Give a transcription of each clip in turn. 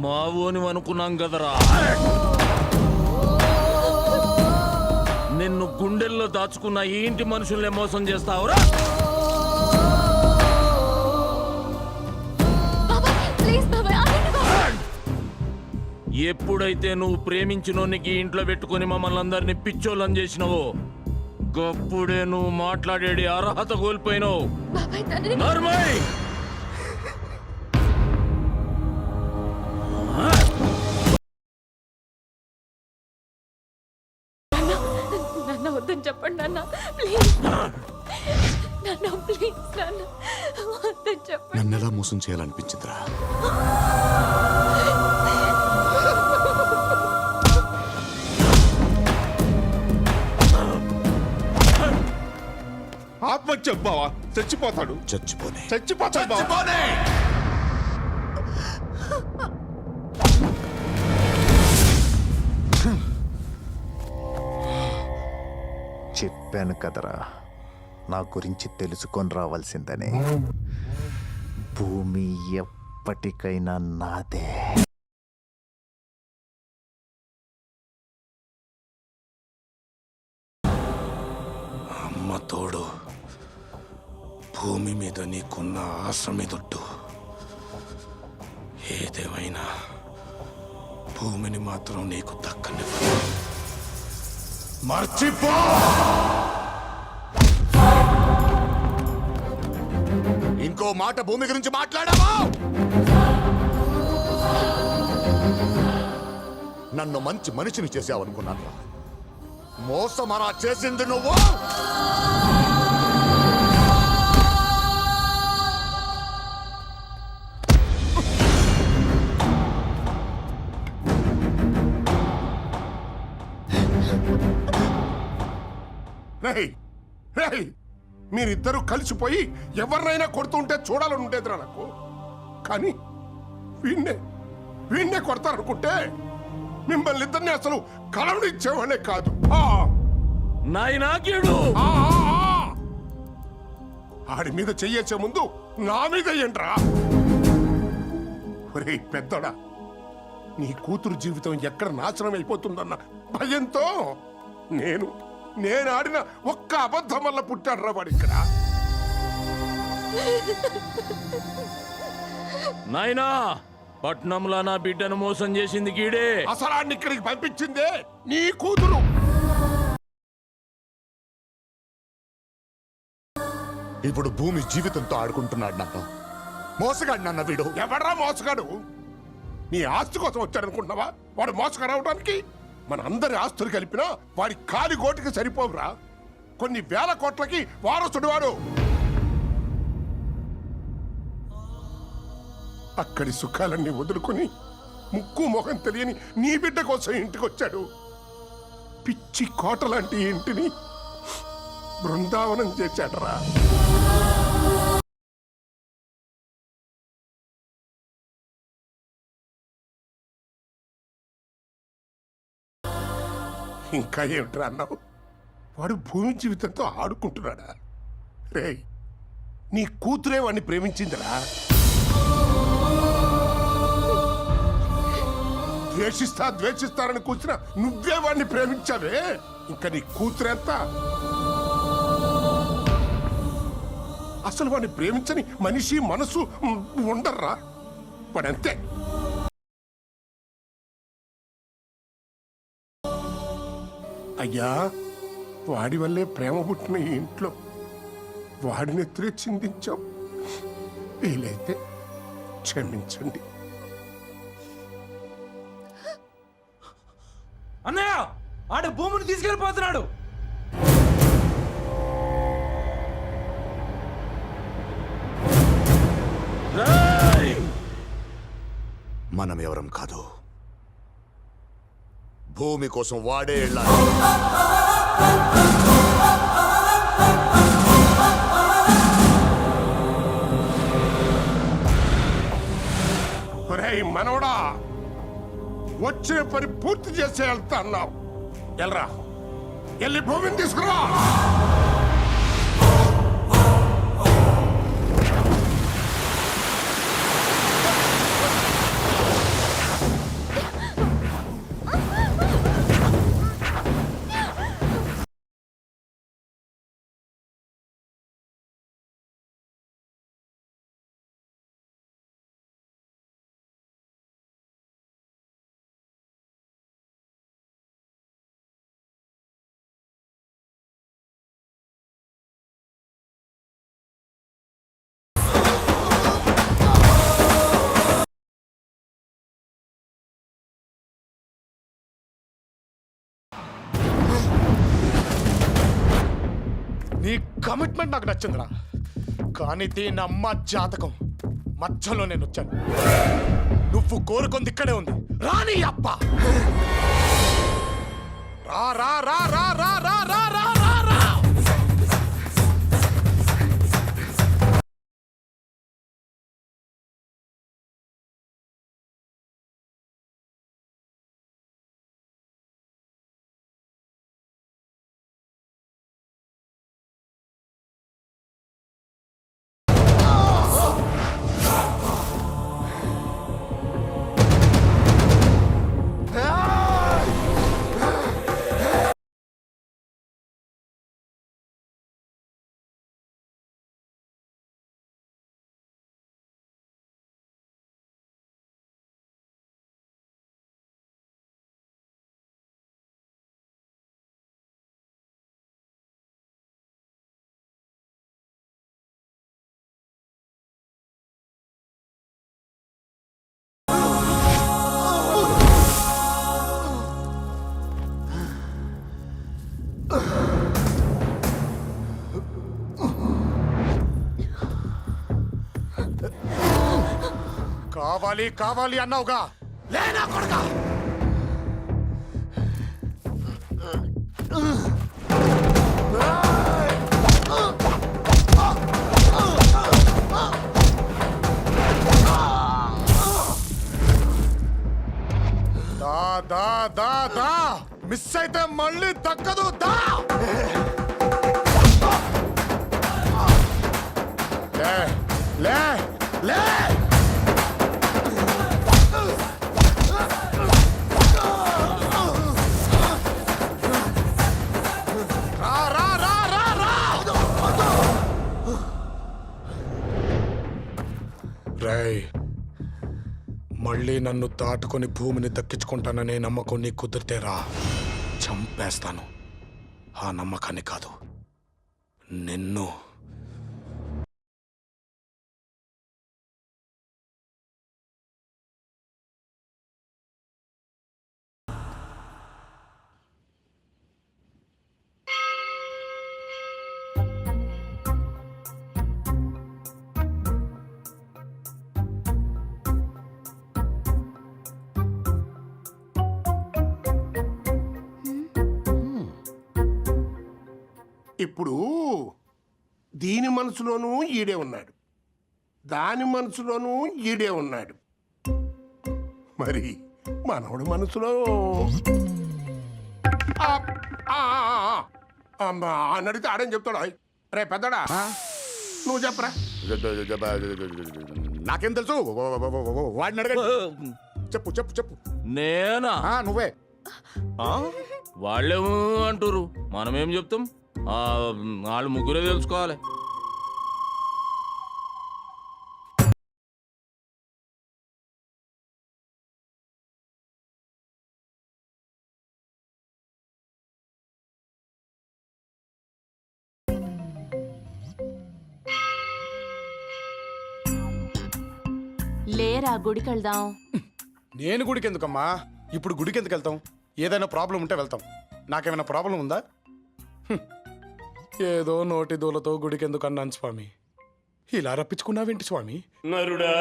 మావోని అనుకున్నాం కదరా. నిన్ను గుండెల్లో దాచుకున్న ఈ ఇంటి మనుషుల్ని మోసం చేస్తావురా? ఎప్పుడైతే నువ్వు ప్రేమించినోనికి ఇంట్లో పెట్టుకుని మమ్మల్ని అందరినీ పిచ్చోళ్ళని చేసినావో గప్పుడే నువ్వు మాట్లాడేది అర్హత కోల్పోయినావు. నర్మయ్, నాన్న వద్దని చెప్పండి నాన్న, ప్లీజ్ నాన్న, ప్లీజ్ నాన్న వద్దని చెప్పండి. నన్ను ఎలా మోసం చేయాలనిపించిందిరా? ఆత్మహత్య బావా, చచ్చిపోతాడు. చచ్చిపోతాడు బావా. చెప్పాను కదరా, నా గురించి తెలుసుకొని రావాల్సిందని. భూమి ఎప్పటికైనా నాదే. అమ్మ తోడు, భూమి మీద నీకున్న ఆశ మీదొట్టు. ఏదేమైనా భూమిని మాత్రం నీకు దక్కనివ్వను. మర్చిపో! ఇంకో మాట భూమి గురించి మాట్లాడావా? నన్ను మంచి మనిషిని చేసావనుకున్నాను. మోసమరా చేసింది నువ్వు. మీరిద్దరూ కలిసిపోయి ఎవరినైనా కొడుతుంటే చూడాలని ఉండేదిరా నాకు. కానీ వీణ్ణే కొడతారనుకుంటే మిమ్మల్ని ఇద్దరిని అసలు కలవనిచ్చేవాళ్ళే కాదు. ఆడి మీద చెయ్యేసే ముందు నా మీద ఏంట్రా? ఒరే పెద్దడా, నీ కూతురు జీవితం ఎక్కడ నాశనం అయిపోతుందన్న భయంతో నేను ఆడిన ఒక్క అబద్ధం వల్ల పుట్టాడురా వాడు ఇక్కడ. నాయనా, పట్నంలో నా బిడ్డను మోసం చేసింది గీడే. అసలాన్ని ఇక్కడికి పంపించిందే నీ కూతురు. ఇప్పుడు భూమి జీవితంతో ఆడుకుంటున్నాడు. నాన్న మోసగాడు. నాన్న వీడు ఎవడ్రా మోసగాడు? నీ ఆస్తి కోసం వచ్చాడనుకుంటున్నావా వాడు మోసగాడు అవడానికి? మన అందరి ఆస్తులు కలిపినా వాడి కాలి గోటికి సరిపోవురా. కొన్ని వేల కోట్లకి వారసుడు వాడు. అక్కడి సుఖాలన్నీ వదులుకొని ముక్కు మొహం తెలియని నీ బిడ్డ కోసం ఇంటికి వచ్చాడు. పిచ్చి కోట లాంటి ఇంటిని బృందావనం చేశాడరా. ఇంకా ఏమిట్రా అన్నావు? వాడు భూమి జీవితంతో ఆడుకుంటున్నాడా? రే, నీ కూతురే వాడిని ప్రేమించిందిరా. ద్వేషిస్తారని కూర్చున్నా నువ్వే వాడిని ప్రేమించావే. ఇంకా నీ కూతురెంత? అసలు వాడిని ప్రేమించని మనిషి మనసు ఉండర్రా. వాడంతే. అయ్యా, వాడి వల్లే ప్రేమ పుట్టిన ఈ ఇంట్లో వాడిని ఎత్తురే చిందించాం. వీలైతే క్షమించండి. అన్నయ్య, ఆడు భూమిని తీసుకెళ్ళిపోతున్నాడు. మనం ఎవరం కాదు, భూమి కోసం వాడే వెళ్ళాలి. మనవడా, వచ్చే పని పూర్తి చేసే వెళ్తా అన్నావు. వెళ్ళరా, వెళ్ళి భూమిని తీసుకురా. కమిట్మెంట్ నాకు నచ్చిందిరా, కానీ దీని అమ్మ జాతకం మధ్యలో నేను వచ్చాను. నువ్వు కోరుకుంది ఇక్కడే ఉంది, రాని అప్ప. రా రా రా రా రా రా రా రా రా రా. కావాలి కావాలి అన్నావుగా, లేనా కొడుకా? దా దా దా దా, మిస్ అయితే మళ్ళీ దక్కదు. దా లే లే లే. రేయ్, మళ్ళీ నన్ను దాటుకొని భూమిని దక్కించుకుంటాననే నమ్మకం నీకు కుదిరితేరా చంపేస్తాను. ఆ నమ్మకాన్ని కాదు, నిన్ను. ఇప్పుడు దీని మనసులోనూ ఈడే ఉన్నాడు, దాని మనసులోనూ ఈడే ఉన్నాడు. మరి మనవడి మనసులో అని అడిగితే ఆడేం చెప్తాడు? రే పెద్దడా, నువ్వు చెప్పరా. నాకేం తెలుసు, వాడిని అడగండి. చెప్పు చెప్పు చెప్పు. నేనా? నువ్వే. వాళ్ళేమో అంటారు, మనమేం చెప్తాం? వాళ్ళు ముగ్గురే తెలుసుకోవాలి. లేరా గుడికి వెళ్దాం. నేను గుడికి ఎందుకమ్మా? ఇప్పుడు గుడికి ఎందుకు వెళ్తాం? ఏదైనా ప్రాబ్లం ఉంటే వెళ్తాం. నాకేమైనా ప్రాబ్లం ఉందా? ఏదో నోటి దూలతో గుడికి ఎందుకు అన్నాను స్వామి. ఇలా రప్పించుకున్నావేంటి స్వామి? నరుడా,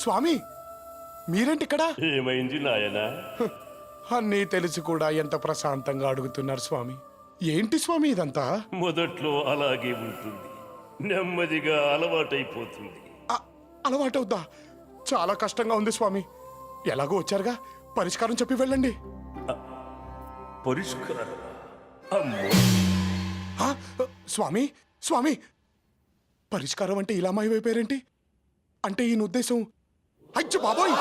స్వామి మీరేంటి ఇక్కడ? ఏమైంది నాయనా? అన్నీ తెలిసి కూడా ఎంత ప్రశాంతంగా అడుగుతున్నారు స్వామి. ఏంటి స్వామి ఇదంతా? మొదట్లో అలాగే ఉంటుంది, నెమ్మదిగా అలవాటైపోతుంది. అలవాటవుద్దా? చాలా కష్టంగా ఉంది స్వామి. ఎలాగో వచ్చారుగా, పరిష్కారం చెప్పి వెళ్ళండి. పరిష్కారం? అమ్మో, స్వామి స్వామి, పరిష్కారం అంటే ఇలా మాయమైపోయారేంటి? అంటే ఈయన ఉద్దేశం? అయ్యో బాబోయ్,